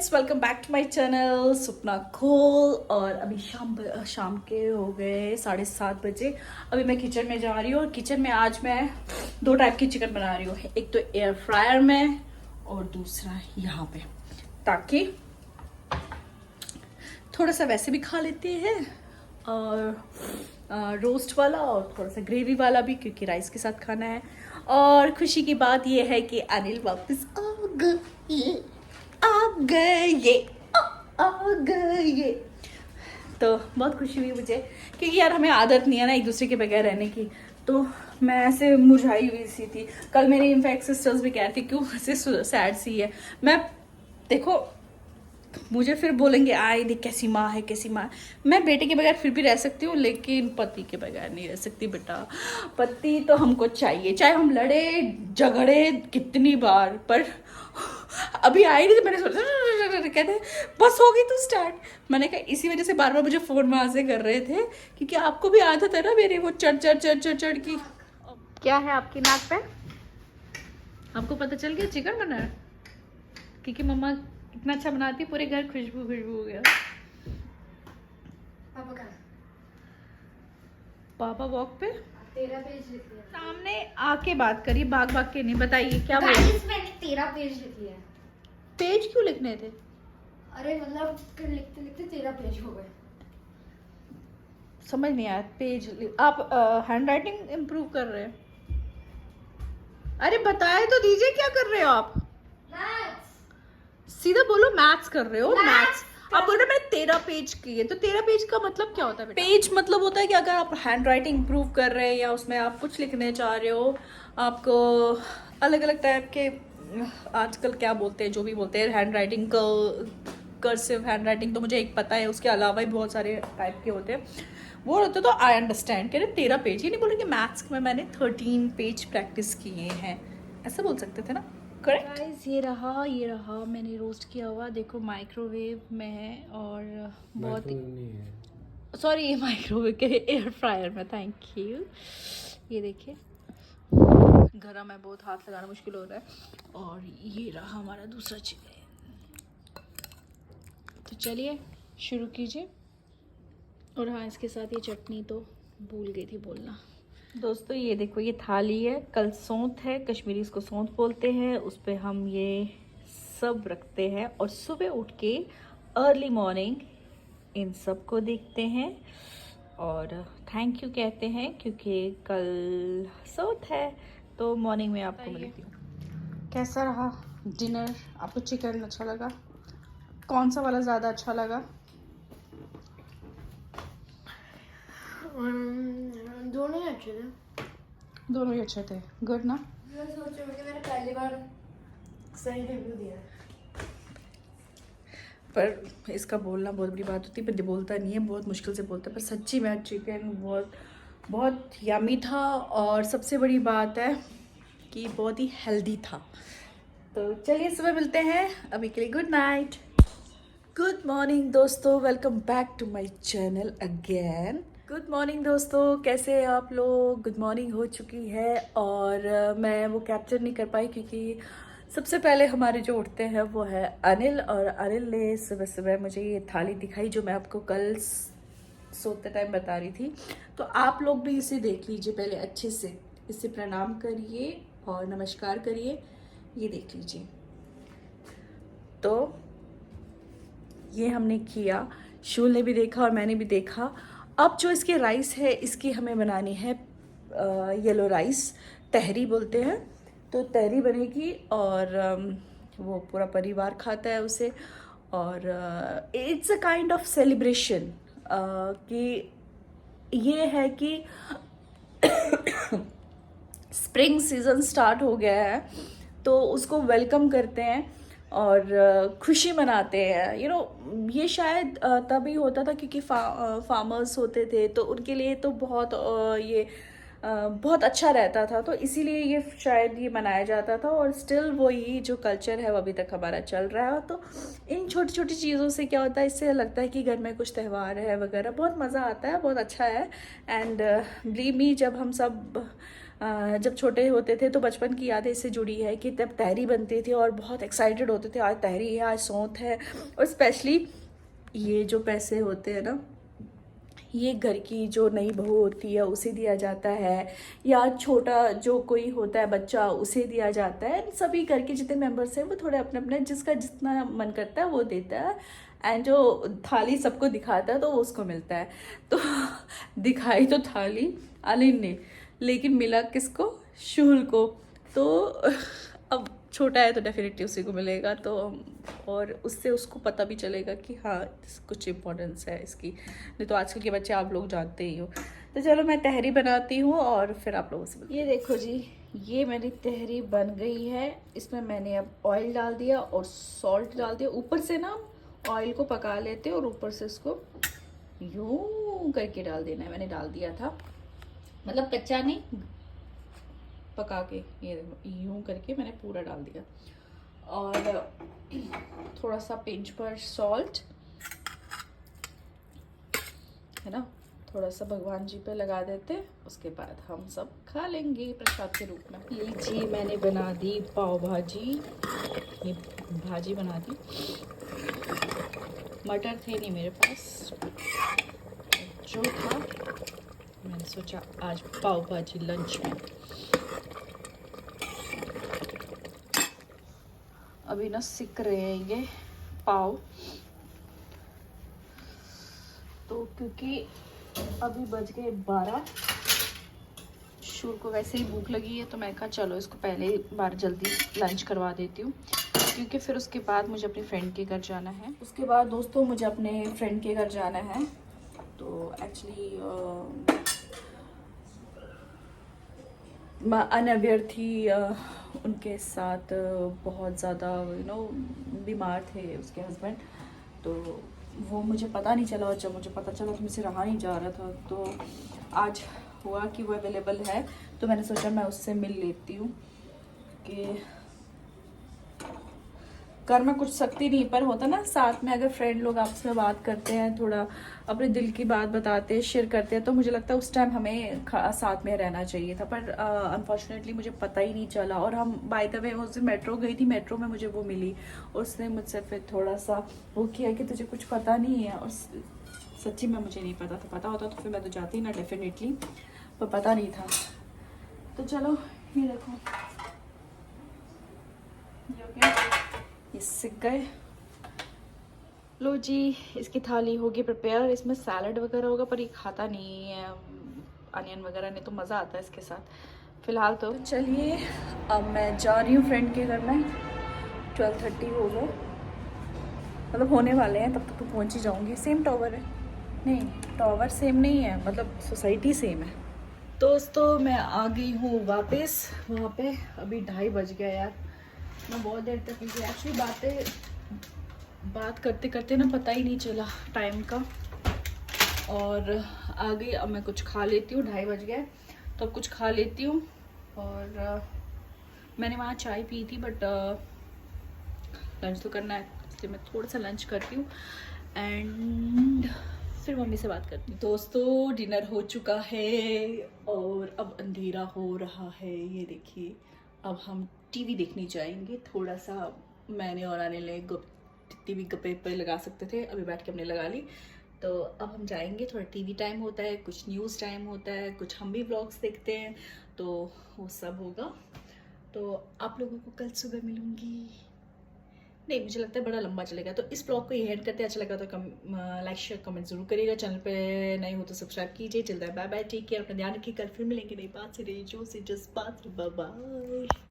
Friends, welcome back to my channel सपना खोल। और अभी शाम के हो गए 7:30 बजे। अभी मैं किचन में जा रही हूँ और किचन में आज मैं 2 टाइप की चिकन बना रही हूँ। एक तो एयर फ्रायर में और दूसरा यहाँ पे, ताकि थोड़ा सा वैसे भी खा लेते हैं और रोस्ट वाला और थोड़ा सा ग्रेवी वाला भी, क्योंकि राइस के साथ खाना है। और खुशी की बात यह है कि अनिल वापस आ गए। तो बहुत खुशी हुई मुझे, क्योंकि यार हमें आदत नहीं है ना एक दूसरे के बगैर रहने की। तो मैं ऐसे मुरझाई हुई सी थी। कल मेरी इनफैक्ट सिस्टर्स भी कह रही थी क्यों ऐसे सैड सी है। मैं देखो, मुझे फिर बोलेंगे आए देख कैसी माँ है कैसी माँ है। मैं बेटे के बगैर फिर भी रह सकती हूँ, लेकिन पति के बगैर नहीं रह सकती बेटा। पति तो हमको चाहिए, चाहे हम लड़े झगड़े कितनी बार। पर अभी आई नहीं तो मैंने सोचा, कहते बस हो गई तो स्टार्ट। मैंने कहा इसी वजह से बार बार मुझे फोन वहां से कर रहे थे, क्योंकि आपको भी आदत है ना मेरी वो चढ़ चढ़ चढ़ चढ़ चढ़ की। क्या है आपकी नाक पे? आपको पता चल गया चिकन बना है, क्योंकि मम्मा इतना अच्छा बनाती, पूरे घर खुशबू खुशबू हो गया। पापा कहाँ? पापा वॉक पे तेरा पेज लिख लिया। सामने आके बात करिए, भाग भाग के नहीं। बताइए क्या बोल। गाइस मैंने तेरा पेज लिख लिया। पेज क्यों लिखने थे? अरे मतलब लिखते लिखते तेरा पेज हो गए। समझ नहीं आया। आप हैंड राइटिंग इम्प्रूव कर रहे हैं? अरे बताए तो दीजिए क्या कर रहे हो आप? सीधा बोलो मैथ्स कर रहे हो। मैथ्स आप बोल रहे मैंने 13 पेज किए, तो 13 पेज का मतलब क्या होता है? पेज मतलब होता है कि अगर आप हैंड राइटिंग इम्प्रूव कर रहे हैं या उसमें आप कुछ लिखने चाह रहे हो, आपको अलग अलग टाइप के आजकल क्या बोलते हैं, जो भी बोलते हैं हैंड राइटिंग को, कर्सिव हैंड राइटिंग तो मुझे एक पता है, उसके अलावा भी बहुत सारे टाइप के होते हैं वो होते। तो आई अंडरस्टैंड। कह रहे 13 पेज, ये नहीं बोलेंगे मैथ्स में मैंने 13 पेज प्रैक्टिस किए हैं, ऐसा बोल सकते थे ना। करेक्ट गाइस, ये रहा मैंने रोस्ट किया हुआ। देखो माइक्रोवेव में है और बहुत ही सॉरी, ये माइक्रोवेव के एयर फ्रायर में। Thank you. ये देखिए गरम है बहुत, हाथ लगाना मुश्किल हो रहा है। और ये रहा हमारा दूसरा चिकन। तो चलिए शुरू कीजिए। और हाँ, इसके साथ ये चटनी तो भूल गई थी बोलना। दोस्तों ये देखो, ये थाली है, कल सौंठ है, कश्मीरी इसको सौंठ बोलते हैं। उस पर हम ये सब रखते हैं और सुबह उठ के अर्ली मॉर्निंग इन सब को देखते हैं और थैंक यू कहते हैं, क्योंकि कल सौंठ है तो मॉर्निंग में आपको मिलती हूँ। कैसा रहा डिनर? आपको चिकन अच्छा लगा? कौन सा वाला ज़्यादा अच्छा लगा? दोनों ही अच्छे थे। दोनों ही अच्छे थे। गुड ना? मैं सोच रही हूँ कि मैंने पहली बार सही रिव्यू दिया है। पर इसका बोलना बहुत बड़ी बात होती है, पर बोलता नहीं है, बहुत मुश्किल से बोलता है। पर सच्ची में चिकन बहुत बहुत यमी था और सबसे बड़ी बात है कि बहुत ही हेल्दी था। तो चलिए सुबह मिलते हैं, अभी के लिए गुड नाइट। गुड मॉर्निंग दोस्तों, welcome back to my channel again. Good morning दोस्तों, कैसे हैं आप लोग? गुड मॉर्निंग हो चुकी है और मैं वो कैप्चर नहीं कर पाई, क्योंकि सबसे पहले हमारे जो उठते हैं वो है अनिल। और अनिल ने सुबह सुबह मुझे ये थाली दिखाई जो मैं आपको कल सोते टाइम बता रही थी। तो आप लोग भी इसे देख लीजिए पहले अच्छे से, इसे प्रणाम करिए और नमस्कार करिए। ये देख लीजिए। तो ये हमने किया, शूल ने भी देखा और मैंने भी देखा। अब जो इसके राइस है, इसकी हमें बनानी है येलो राइस, तहरी बोलते हैं। तो तहरी बनेगी और वो पूरा परिवार खाता है उसे। और it's a kind of celebration कि ये है कि स्प्रिंग सीजन स्टार्ट हो गया है, तो उसको वेलकम करते हैं और खुशी मनाते हैं। ये शायद तभी होता था क्योंकि फार्मर्स होते थे, तो उनके लिए तो बहुत बहुत अच्छा रहता था, तो इसीलिए ये शायद ये मनाया जाता था। और स्टिल वो ये जो कल्चर है वो अभी तक हमारा चल रहा है। तो इन छोटी छोटी चीज़ों से क्या होता है, इससे लगता है कि घर में कुछ त्यौहार है वगैरह, बहुत मज़ा आता है, बहुत अच्छा है। एंड बिलीव मी, जब हम सब जब छोटे होते थे तो बचपन की यादें इससे जुड़ी है कि तब तहरी बनती थी और बहुत एक्साइटेड होते थे, आज तहरी है, आज सौंठ है। और स्पेशली ये जो पैसे होते हैं ना, ये घर की जो नई बहू होती है उसे दिया जाता है, या छोटा जो कोई होता है बच्चा उसे दिया जाता है। सभी घर के जितने मेंबर्स हैं वो थोड़े अपने अपने जिसका जितना मन करता है वो देता है, एंड जो थाली सबको दिखाता है तो वो उसको मिलता है। तो दिखाई तो थाली आलिन ने, लेकिन मिला किसको? शुहुल को। तो अब छोटा है तो डेफिनेटली उसी को मिलेगा, तो और उससे उसको पता भी चलेगा कि हाँ कुछ इम्पोर्टेंस है इसकी, नहीं तो आजकल के बच्चे आप लोग जानते ही हो। तो चलो मैं तहरी बनाती हूँ और फिर आप लोगों से। ये देखो जी, ये मेरी तहरी बन गई है। इसमें मैंने अब ऑयल डाल दिया और सॉल्ट डाल दिया। ऊपर से ना ऑयल को पका लेते और ऊपर से इसको यूं करके डाल देना है। मैंने डाल दिया था, मतलब कच्चा नहीं, पका के, ये देखो यूं करके मैंने पूरा डाल दिया। और थोड़ा सा पिंच पर सॉल्ट है ना, थोड़ा सा भगवान जी पे लगा देते, उसके बाद हम सब खा लेंगे प्रसाद के रूप में। लीजिए मैंने बना दी पाव भाजी, ये भाजी बना दी। मटर थे नहीं मेरे पास, जो था मैंने सोचा आज पाव भाजी लंच में। अभी ना सिक रहे हैं ये पाव, तो क्योंकि अभी बज गए 12, शूर को वैसे ही भूख लगी है तो मैं कहा चलो इसको पहले बार जल्दी लंच करवा देती हूँ, क्योंकि फिर उसके बाद मुझे अपनी फ्रेंड के घर जाना है। उसके बाद दोस्तों मुझे अपने फ्रेंड के घर जाना है। तो एक्चुअली मैं अनअवेयर थी, उनके साथ बहुत ज़्यादा बीमार थे उसके हस्बैंड, तो वो मुझे पता नहीं चला, और जब मुझे पता चला तो मुझसे रहा नहीं जा रहा था। तो आज हुआ कि वो अवेलेबल है, तो मैंने सोचा मैं उससे मिल लेती हूँ। कि कर मैं कुछ सकती नहीं, पर होता ना साथ में अगर फ्रेंड लोग आपस में बात करते हैं, थोड़ा अपने दिल की बात बताते हैं, शेयर करते हैं, तो मुझे लगता है उस टाइम हमें साथ में रहना चाहिए था। पर अनफॉर्चुनेटली मुझे पता ही नहीं चला। और हम बाय द वे उस दिन मेट्रो गई थी, मेट्रो में मुझे वो मिली, उसने मुझसे फिर थोड़ा सा वो किया कि तुझे कुछ पता नहीं है। और सच्ची में मुझे नहीं पता था, पता होता तो फिर मैं तो जाती ना डेफिनेटली, पर पता नहीं था। तो चलो ये देखो, ये सीख गए। लो जी, इसकी थाली होगी प्रिपेयर। इसमें सैलड वगैरह होगा, पर ये खाता नहीं है अनियन वगैरह, नहीं तो मज़ा आता है इसके साथ। फिलहाल तो चलिए अब मैं जा रही हूँ फ्रेंड के घर में। 12:30 हो गए, मतलब होने वाले हैं, तब तक तो पहुँच ही जाऊँगी। सेम टावर है, नहीं टावर सेम नहीं है, मतलब सोसाइटी सेम है। दोस्तों मैं आ गई हूँ वापस वहाँ पे। अभी 2:30 बज गया यार, मैं बहुत देर तक एक्चुअली बात करते करते ना पता ही नहीं चला टाइम का। और आ गई, अब मैं कुछ खा लेती हूँ। 2:30 बज गए तो अब कुछ खा लेती हूँ। और मैंने वहाँ चाय पी थी, बट लंच तो करना है, इसलिए मैं थोड़ा सा लंच करती हूँ एंड फिर मम्मी से बात करती हूँ। दोस्तों डिनर हो चुका है और अब अंधेरा हो रहा है, ये देखिए। अब हम टीवी देखने जाएंगे थोड़ा सा। मैंने और आने ले टीवी गप्पे पे लगा सकते थे, अभी बैठ के हमने लगा ली। तो अब हम जाएंगे, थोड़ा टीवी टाइम होता है, कुछ न्यूज़ टाइम होता है, कुछ हम भी व्लॉग्स देखते हैं, तो वो सब होगा। तो आप लोगों को कल सुबह मिलूंगी। नहीं, मुझे लगता है बड़ा लंबा चलेगा, तो इस ब्लॉग को ये एंड करते। अच्छा लगा तो लाइक शेयर कमेंट जरूर करिएगा। चैनल पे नए हो तो सब्सक्राइब कीजिए। चलता है, बाय बाय, टेक केयर, अपना ध्यान रखिए। कल फिर मिलेंगे नई बात से, नई जो से, जस्ट बात। Bye bye.